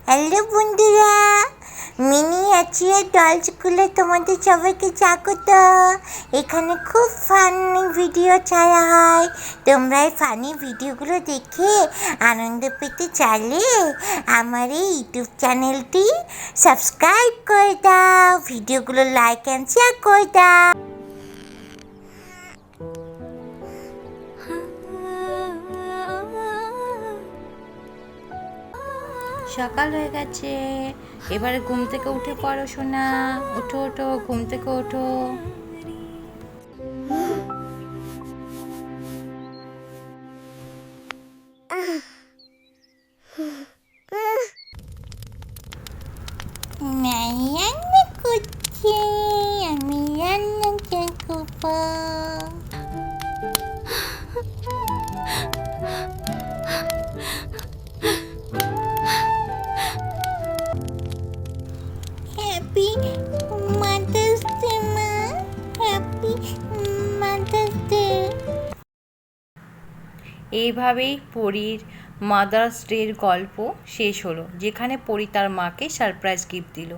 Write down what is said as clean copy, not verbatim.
Hello বন্ধুরা, miniature ডলসগুলো তোমাদের সবাইকে স্বাগত। এখানে খুব ফানি ভিডিও ছাড়া হয়। তোমরা এই ফানি ভিডিওগুলো দেখে আনন্দ পেতে চাইলে আমার এই ইউটিউব চ্যানেলটি সাবস্ক্রাইব করে দাও, ভিডিওগুলো লাইক অ্যান্ড শেয়ার করে দাও। সকাল হয়ে গেছে, এবারে ঘুম থেকে উঠে পড়ো সোনা। ওঠো ওঠো, ঘুম থেকে ওঠো। রান্না করছি, আমি রান্না করব। হ্যাপি মাদার্স ডে মা, হ্যাপি মাদার্স ডে। এইভাবেই পরীর মাদার্স ডের গল্প শেষ হলো, যেখানে পরী তার মাকে সারপ্রাইজ গিফট দিল।